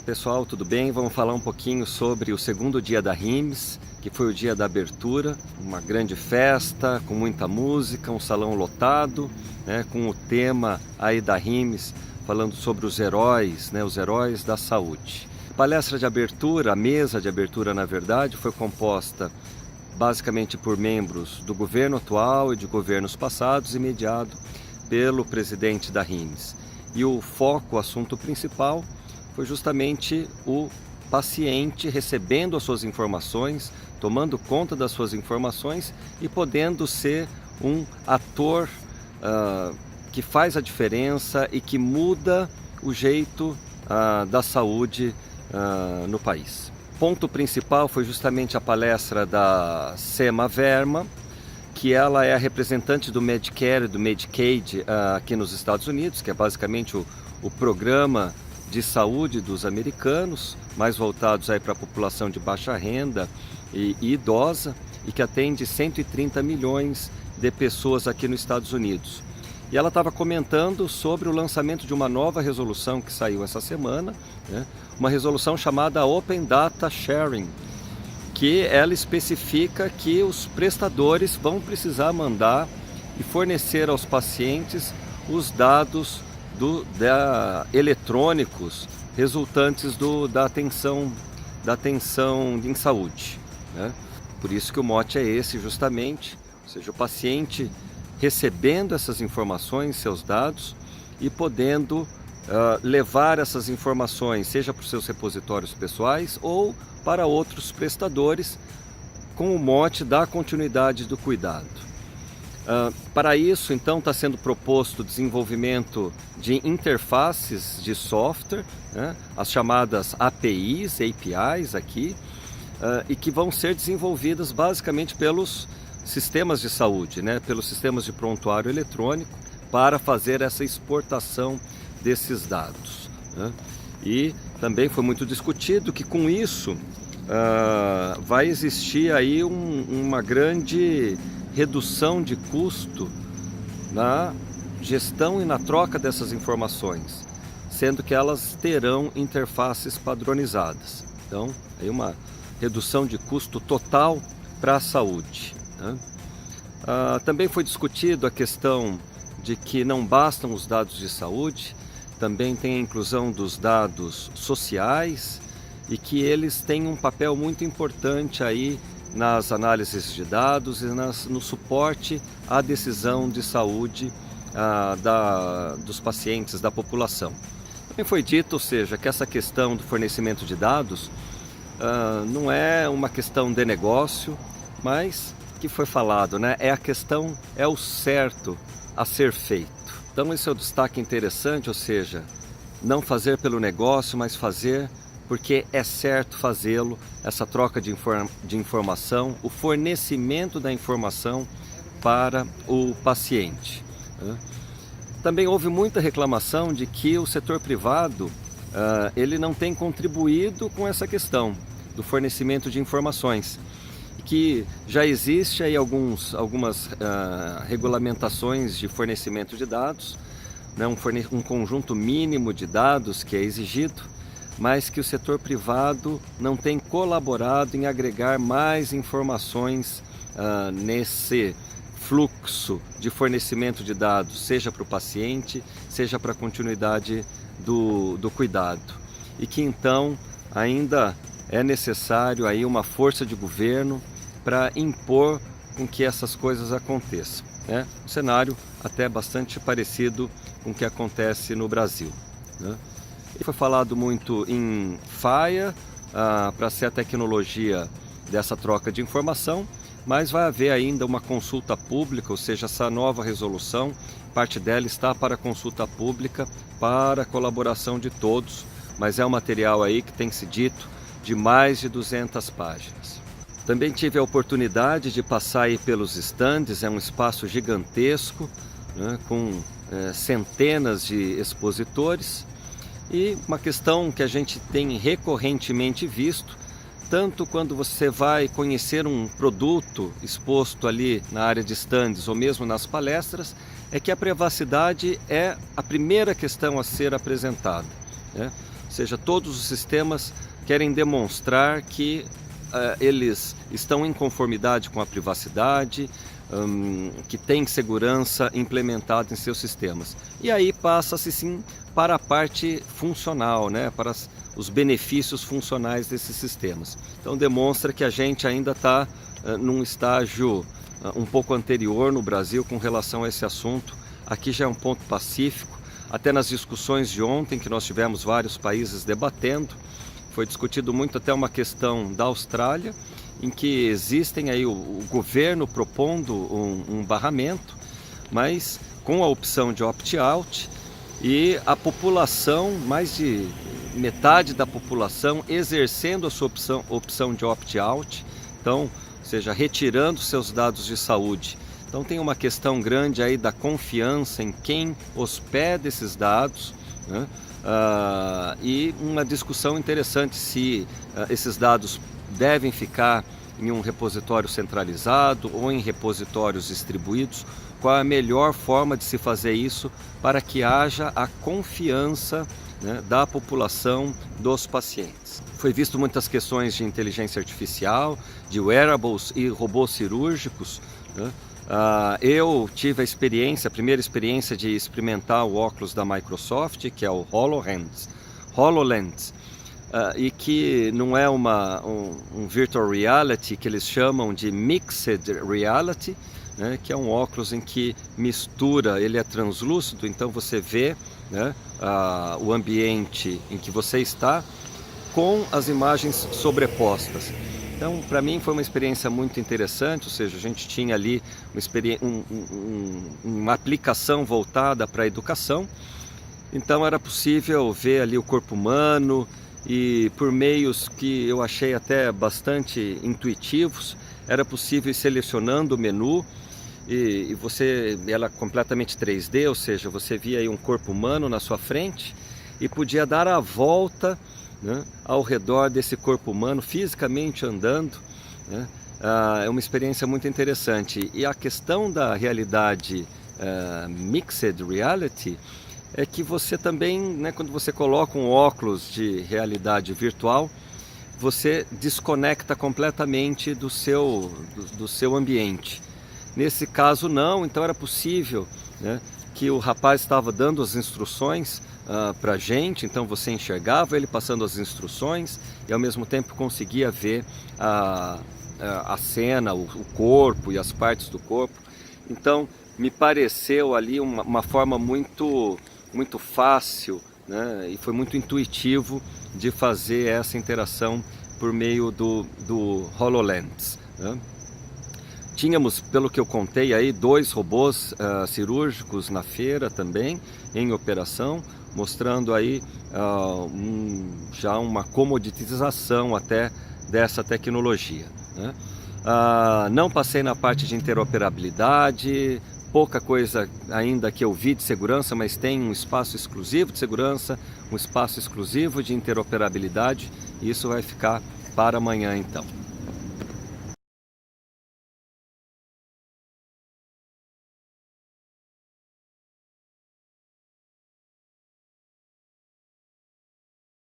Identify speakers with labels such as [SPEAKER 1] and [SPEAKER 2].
[SPEAKER 1] Pessoal, tudo bem? Vamos falar um pouquinho sobre o segundo dia da RIMS, que foi o dia da abertura, uma grande festa, com muita música, um salão lotado, né, com o tema aí da RIMS, falando sobre os heróis, né, os heróis da saúde. A palestra de abertura, a mesa de abertura, na verdade, foi composta basicamente por membros do governo atual e de governos passados e mediado pelo presidente da RIMS. E o foco, o assunto principal, foi justamente o paciente recebendo as suas informações, tomando conta das suas informações e podendo ser um ator que faz a diferença e que muda o jeito da saúde no país. Ponto principal foi justamente a palestra da Sema Verma, que ela é a representante do Medicare e do Medicaid aqui nos Estados Unidos, que é basicamente o programa de saúde dos americanos, mais voltados aí para a população de baixa renda e idosa, e que atende 130 milhões de pessoas aqui nos Estados Unidos. E ela estava comentando sobre o lançamento de uma nova resolução que saiu essa semana, né? Uma resolução chamada Open Data Sharing, que ela especifica que os prestadores vão precisar mandar e fornecer aos pacientes os dados eletrônicos resultantes da atenção em saúde, né? Por isso que o mote é esse justamente, ou seja, o paciente recebendo essas informações, seus dados, e podendo levar essas informações, seja para os seus repositórios pessoais ou para outros prestadores, com o mote da continuidade do cuidado. Para isso, então, está sendo proposto o desenvolvimento de interfaces de software, né, as chamadas APIs aqui, e que vão ser desenvolvidas basicamente pelos sistemas de saúde, né, pelos sistemas de prontuário eletrônico, para fazer essa exportação desses dados, né. E também foi muito discutido que com isso vai existir aí uma grande redução de custo na gestão e na troca dessas informações, sendo que elas terão interfaces padronizadas. Então, aí uma redução de custo total para a saúde, né? Também foi discutido a questão de que não bastam os dados de saúde, também tem a inclusão dos dados sociais e que eles têm um papel muito importante aí nas análises de dados e no suporte à decisão de saúde dos pacientes, da população. Também foi dito, ou seja, que essa questão do fornecimento de dados não é uma questão de negócio, mas que foi falado, né? É o certo a ser feito. Então esse é o destaque interessante, ou seja, não fazer pelo negócio, mas fazer porque é certo fazê-lo, essa troca de informação, o fornecimento da informação para o paciente, né? Também houve muita reclamação de que o setor privado ele não tem contribuído com essa questão do fornecimento de informações, que já existe aí algumas regulamentações de fornecimento de dados, né, um conjunto mínimo de dados que é exigido, mas que o setor privado não tem colaborado em agregar mais informações nesse fluxo de fornecimento de dados, seja para o paciente, seja para a continuidade do cuidado. E que então ainda é necessário aí uma força de governo para impor com que essas coisas aconteçam, né? Um cenário até bastante parecido com o que acontece no Brasil, né? E foi falado muito em FHIR, para ser a tecnologia dessa troca de informação, mas vai haver ainda uma consulta pública, ou seja, essa nova resolução, parte dela está para consulta pública, para a colaboração de todos, mas é um material aí que tem se dito de mais de 200 páginas. Também tive a oportunidade de passar aí pelos estandes, é um espaço gigantesco, né, com centenas de expositores. E uma questão que a gente tem recorrentemente visto, tanto quando você vai conhecer um produto exposto ali na área de estandes ou mesmo nas palestras, é que a privacidade é a primeira questão a ser apresentada, né? Ou seja, todos os sistemas querem demonstrar que eles estão em conformidade com a privacidade, que tem segurança implementada em seus sistemas. E aí passa-se sim para a parte funcional, né? Para os benefícios funcionais desses sistemas. Então demonstra que a gente ainda está num estágio um pouco anterior no Brasil com relação a esse assunto. Aqui já é um ponto pacífico, até nas discussões de ontem que nós tivemos vários países debatendo, foi discutido muito até uma questão da Austrália, em que existem aí o governo propondo um barramento, mas com a opção de opt-out, e a população, mais de metade da população, exercendo a sua opção de opt-out, então, ou seja, retirando seus dados de saúde. Então tem uma questão grande aí da confiança em quem hospeda esses dados, né? E uma discussão interessante se esses dados devem ficar em um repositório centralizado ou em repositórios distribuídos. Qual é a melhor forma de se fazer isso para que haja a confiança, né, da população, dos pacientes. Foi visto muitas questões de inteligência artificial, de wearables e robôs cirúrgicos, né? Eu tive a primeira experiência de experimentar o óculos da Microsoft, que é o HoloLens, e que não é um virtual reality, que eles chamam de mixed reality, né, que é um óculos em que mistura, ele é translúcido, então você vê, né, o ambiente em que você está com as imagens sobrepostas. Então, para mim foi uma experiência muito interessante, ou seja, a gente tinha ali uma aplicação voltada para a educação, então era possível ver ali o corpo humano e por meios que eu achei até bastante intuitivos, era possível ir selecionando o menu e ela completamente 3D, ou seja, você via aí um corpo humano na sua frente e podia dar a volta, né, ao redor desse corpo humano, fisicamente andando, né? É uma experiência muito interessante. E a questão da realidade mixed reality é que você também, né, quando você coloca um óculos de realidade virtual, você desconecta completamente do seu ambiente. Nesse caso não, então era possível, né, que o rapaz estava dando as instruções para a gente, então você enxergava ele passando as instruções e ao mesmo tempo conseguia ver a cena, o corpo e as partes do corpo. Então me pareceu ali uma forma muito fácil, né, e foi muito intuitivo de fazer essa interação por meio do HoloLens, né? Tínhamos, pelo que eu contei aí, 2 robôs cirúrgicos na feira também, em operação, mostrando aí já uma comoditização até dessa tecnologia, né? Não passei na parte de interoperabilidade, pouca coisa ainda que eu vi de segurança, mas tem um espaço exclusivo de segurança, um espaço exclusivo de interoperabilidade, e isso vai ficar para amanhã então.